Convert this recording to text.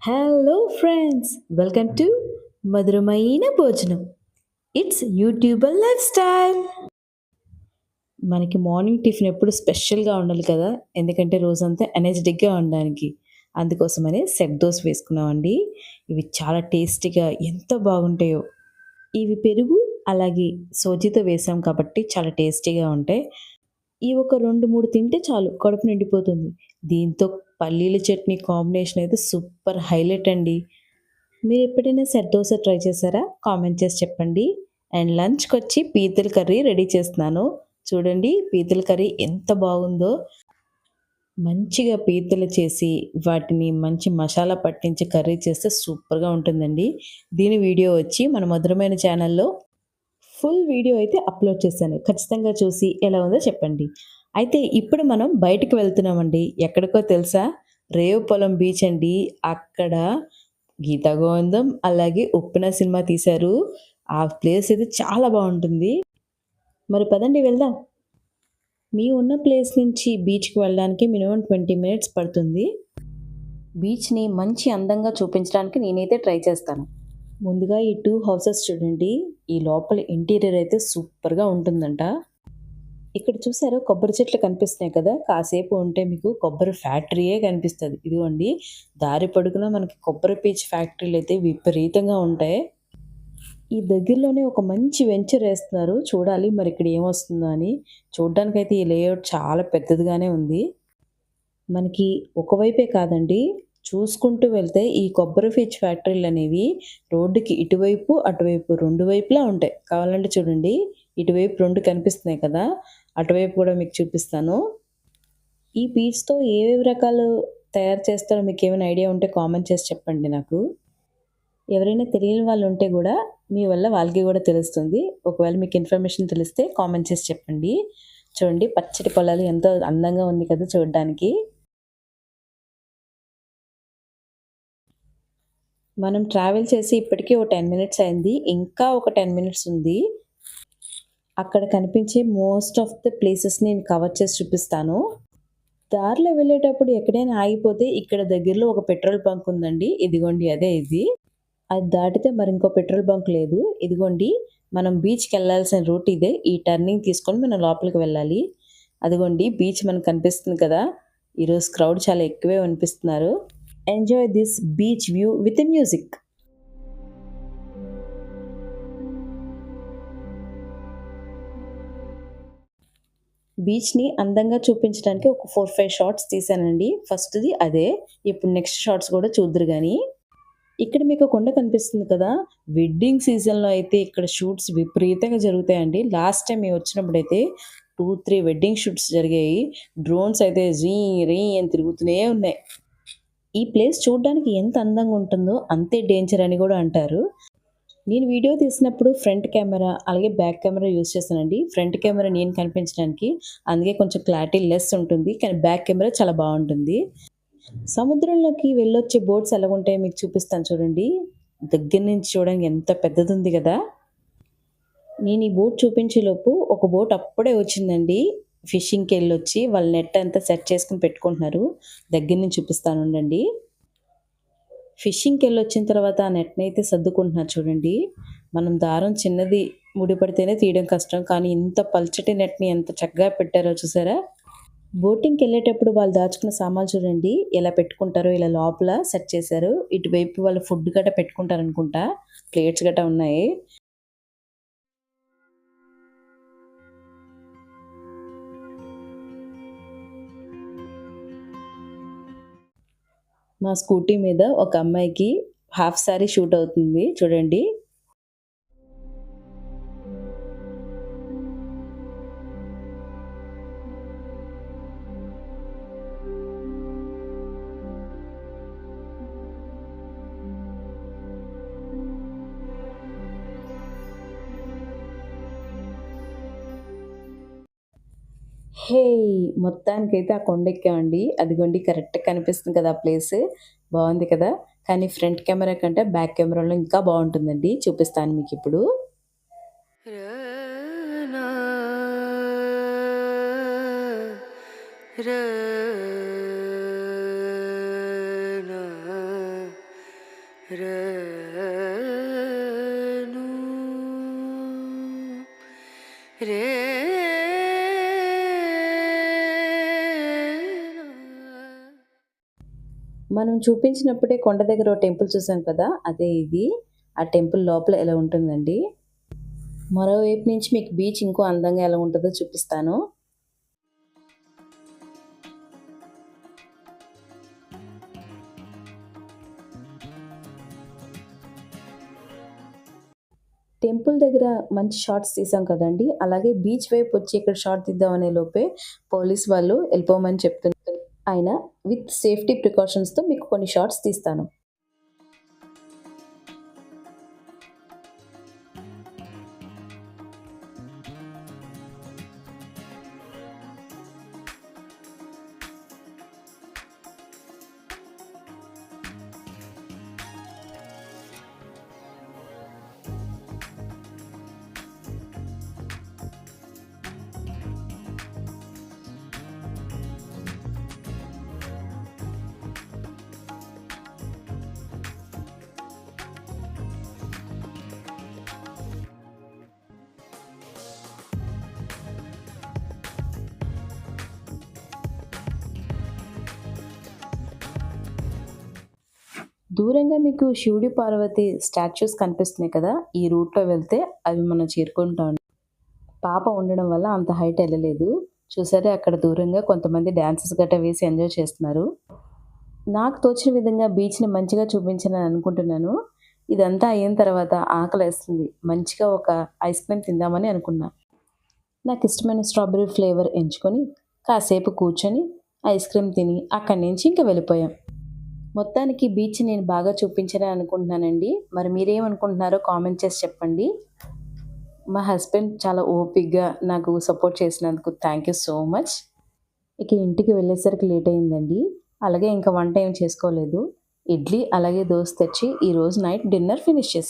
Hello friends, welcome to మధురమైన భోజనం. It's YouTuber life style. మనకి మార్నింగ్ టిఫిన్ ఎప్పుడు స్పెషల్‌గా ఉండాలి కదా! ఎందుకంటే రోజంతా ఎనర్జిటిక్‌గా ఉండడానికి. అందుకోసమని సెట్ దోస వేసుకున్నామండి. ఇవి చాలా టేస్టీగా ఎంత బాగుంటాయో. ఇవి పెరుగు అలాగే సోజీతో వేసాం కాబట్టి చాలా టేస్టీగా ఉంటాయి. ఇవి ఒక 2, 3 తింటే చాలు కడుపు నిండిపోతుంది. దీంతో పల్లీల చట్నీ కాంబినేషన్ అయితే సూపర్ హైలైట్ అండి. మీరెప్పుడైనా సెట్ దోస ట్రై చేశారా? కామెంట్ చేసి చెప్పండి. అండ్ లంచ్‌కొచ్చి పీతల కర్రీ రెడీ చేస్తున్నాను. చూడండి పీతల కర్రీ ఎంత బాగుందో. మంచిగా పీతలు చేసి, వాటిని మంచి మసాలా పట్టించి కర్రీ చేస్తే సూపర్‌గా ఉంటుందండి. దీని వీడియో వచ్చి మన మధురమైన ఛానల్‌లో ఫుల్ వీడియో అయితే అప్‌లోడ్ చేశాను. ఖచ్చితంగా చూసి ఎలా ఉందో చెప్పండి. అయితే ఇప్పుడు మనం బయటికి వెళ్తున్నామండి. ఎక్కడికో తెలుసా? రేవుపొలం బీచ్ అండి. అక్కడ 'గీతా గోవిందం' అలాగే 'ఉప్పెన' సినిమా తీశారు. ఆ ప్లేస్ అయితే చాలా బావుంటుంది. మరి పదండి వెళ్దాం. ఉన్న ప్లేస్ నుంచి బీచ్‌కి వెళ్ళడానికి మినిమమ్ 20 మినిట్స్ పడుతుంది. బీచ్‌ని మంచి అందంగా చూపించడానికి నేనైతే ట్రై చేస్తాను. ముందుగా ఈ 2 హౌసెస్ చూడండి. ఈ లోపల ఇంటీరియర్ అయితే సూపర్‌గా ఉంటుందంట. ఇక్కడ చూసారా కొబ్బరి చెట్లు కనిపిస్తున్నాయి కదా! కాసేపు ఉంటే మీకు కొబ్బరి ఫ్యాక్టరీయే కనిపిస్తది. ఇదిగోండి దారి పొడుగునా మనకి కొబ్బరి పీచు ఫ్యాక్టరీలయితే విపరీతంగా ఉంటాయి. ఈ దగ్గరలోనే ఒక మంచి వెంచర్ ఏస్తున్నారు. చూడాలి మరి ఇక్కడ ఏమొస్తుందో అని. చూడ్డానికైతే ఈ లేఅవుట్ చాలా పెద్దదిగానే ఉంది. మనకి ఒకవైపే కాదండి. చూసుకుంటూ వెళ్తే ఈ కొబ్బరి పీచు ఫ్యాక్టరీలనేవి రోడ్డుకి ఇటువైపు, అటువైపు 2 వైపులా ఉంటాయి. కావాలంటే చూడండి. ఇటువైపు 2 కనిపిస్తున్నాయి కదా! అటువైపు కూడా మీకు చూపిస్తాను. ఈ పీచుతో ఏవేవి రకాలు తయారు చేస్తారో మీకేమైనా ఐడియా ఉంటే కామెంట్ చేసి చెప్పండి నాకు. ఎవరైనా తెలియని వాళ్ళుంటే గూడా మీ వల్ల వాళ్ళకి గూడా తెలుస్తుంది. ఒకవేళ మీకు ఇన్ఫర్మేషన్ తెలిస్తే కామెంట్ చేసి చెప్పండి. చూడండి పచ్చటి పొలాలు ఎంతో అందంగా ఉంది కదా చూడ్డానికి. మనం ట్రావెల్ చేసి ఇప్పటికి ఓ 10 మినిట్స్ అయింది. ఇంకా ఒక 10 మినిట్స్ ఉంది. అక్కడ కనిపించే మోస్ట్ ఆఫ్ ద ప్లేసెస్ నేను కవర్ చేసి చూపిస్తాను. దారిలో వెళ్ళేటప్పుడు ఎక్కడైనా ఆగిపోతే ఇక్కడ దగ్గరలో ఒక పెట్రోల్ బంక్ ఉందండి. ఇదిగోండి అదే ఇది. అది దాటితే మరి ఇంకో పెట్రోల్ బంక్ లేదు. ఇదిగోండి మనం బీచ్‌కెళ్ళాల్సిన రూట్ ఇదే. ఈ టర్నింగ్ తీసుకొని మనం లోపలికి వెళ్ళాలి. అదిగోండి బీచ్ మనకు కనిపిస్తుంది కదా! ఈరోజు క్రౌడ్ చాలా ఎక్కువే కనిపిస్తున్నారు. Enjoy this beach view with music. బీచ్‌ని అందంగా చూపించడానికి ఒక 4, 5 షాట్స్ తీశానండి. ఫస్ట్‌ది అదే. ఇప్పుడు నెక్స్ట్ షాట్స్ కూడా చూద్దురు గానీ. ఇక్కడ మీకు కొండ కనిపిస్తుంది కదా! వెడ్డింగ్ సీజన్‌లో అయితే ఇక్కడ షూట్స్ విపరీతంగా జరుగుతాయండి. లాస్ట్ టైమ్ మేమొచ్చినప్పుడైతే 2, 3 వెడ్డింగ్ షూట్స్ జరిగాయి. డ్రోన్స్ అయితే జీ రీ అని తిరుగుతూనే ఉన్నాయి. ఈ ప్లేస్ చూడ్డానికి ఎంత అందంగా ఉంటుందో అంతే డేంజర్ అని గూడా అంటారు. నేను వీడియో తీసినప్పుడు ఫ్రంట్ కెమెరా, అలాగే బ్యాక్ కెమెరా యూజ్ చేశానండి. ఫ్రంట్ కెమెరా నేను కనిపించడానికి. అందుకే కొంచెం క్లారిటీ లెస్ ఉంటుంది. కానీ బ్యాక్ కెమెరా చాలా బావుంటుంది. సముద్రంలోకి వెళ్ళొచ్చే బోట్స్ ఎలాగుంటాయో మీకు చూపిస్తాను చూడండి. దగ్గర నుంచి చూడడానికి ఎంత పెద్దదుంది గదా! నేను ఈ బోట్ చూపించేలోపు ఒక బోట్ అప్పుడే వచ్చిందండి. ఫిషింగ్‌కెళ్ళొచ్చి వాళ్ళ నెట్ అంతా సెట్ చేసుకొని పెట్టుకుంటున్నారు. దగ్గర నుంచి చూపిస్తాను ఉండండి. ఫిషింగ్‌కెళ్ళొచ్చిన తర్వాత ఆ నెట్‌నయితే సర్దుకుంటున్నారు చూడండి. మనం దారం చిన్నది ముడిపడితేనే తీయడం కష్టం. కానీ ఇంత పల్చటి నెట్‌ని ఎంత చక్కగా పెట్టారో చూసారా? బోటింగ్‌కెళ్ళేటప్పుడు వాళ్ళు దాచుకున్న సామాన్లు చూడండి ఎలా పెట్టుకుంటారో ఇలా లోపల సెట్ చేశారు. ఇటువైపు వాళ్ళు ఫుడ్ గట్టా పెట్టుకుంటారనుకుంటా. ప్లేట్స్ గట్టా ఉన్నాయి. మా స్కూటీ మీద ఒక అమ్మాయికి హాఫ్ సారీ షూట్ అవుతుంది చూడండి. హే! మొత్తానికైతే ఆ కొండెక్కామండి. అదిగోండి కరెక్ట్‌గా కనిపిస్తుంది కదా! ఆ ప్లేసు. బావుంది కదా! కానీ ఫ్రంట్ కెమెరా కంటే బ్యాక్ కెమెరాలో ఇంకా బావుంటుందండి. చూపిస్తాను మీకిప్పుడు. రనా రనా రేను రే మనం చూపించినప్పుడే కొండ దగ్గర ఓ టెంపుల్ చూసాం కదా! అదే ఇది. ఆ టెంపుల్ లోపల ఇలా ఉంటుందండి. మరోవైపు నుంచి మీకు బీచ్ ఇంకో అందంగా ఎలా ఉంటదో చూపిస్తాను. టెంపుల్ దగ్గర మంచి షాట్స్ తీసాం కదండీ! అలాగే బీచ్ వైపు వచ్చి ఇక్కడ షాట్ తీద్దాం అనే లోపే పోలీస్ వాళ్ళు ఎళ్ళిపోమని చెప్తున్నారు. అయినా విత్ సేఫ్టీ ప్రికాషన్స్‌తో మీకు కొన్ని షాట్స్ తీస్తాను. దూరంగా మీకు శివుడి, పార్వతి స్టాచ్యూస్ కనిపిస్తున్నాయి కదా! ఈ రూట్‌లో వెళ్తే అవి మనం చేరుకుంటాం. పాప ఉండడం వల్ల అంత హైట్ ఎళ్ళలేదు. చూసారా అక్కడ దూరంగా కొంతమంది డాన్సెస్ గట్టా వేసి ఎంజాయ్ చేస్తున్నారు. నాకు తోచిన విధంగా బీచ్‌ని మంచిగా చూపించానని అనుకుంటున్నాను. ఇదంతా అయిన తర్వాత ఆకలేస్తుంది. మంచిగా ఒక ఐస్ క్రీమ్ తిందామని అనుకున్నా. నాకిష్టమైన స్ట్రాబెర్రీ ఫ్లేవర్ ఎంచుకొని కాసేపు కూర్చొని ఐస్ క్రీమ్ తిని అక్కడి నుంచి ఇంక వెళ్ళిపోయాం. మొత్తానికి బీచ్ నేను బాగా చూపించానని అనుకుంటున్నానండి. మరి మీరేమనుకుంటున్నారో కామెంట్ చేసి చెప్పండి. మా హస్బెండ్ చాలా ఓపికగా నాకు సపోర్ట్ చేసినందుకు థ్యాంక్ యూ సో మచ్. ఇక ఇంటికి వెళ్ళేసరికి లేట్ అయిందండి. అలాగే ఇంకా వంట ఏం చేసుకోలేదు. ఇడ్లీ అలాగే దోస తెచ్చి ఈరోజు నైట్ డిన్నర్ ఫినిష్ చేశాను.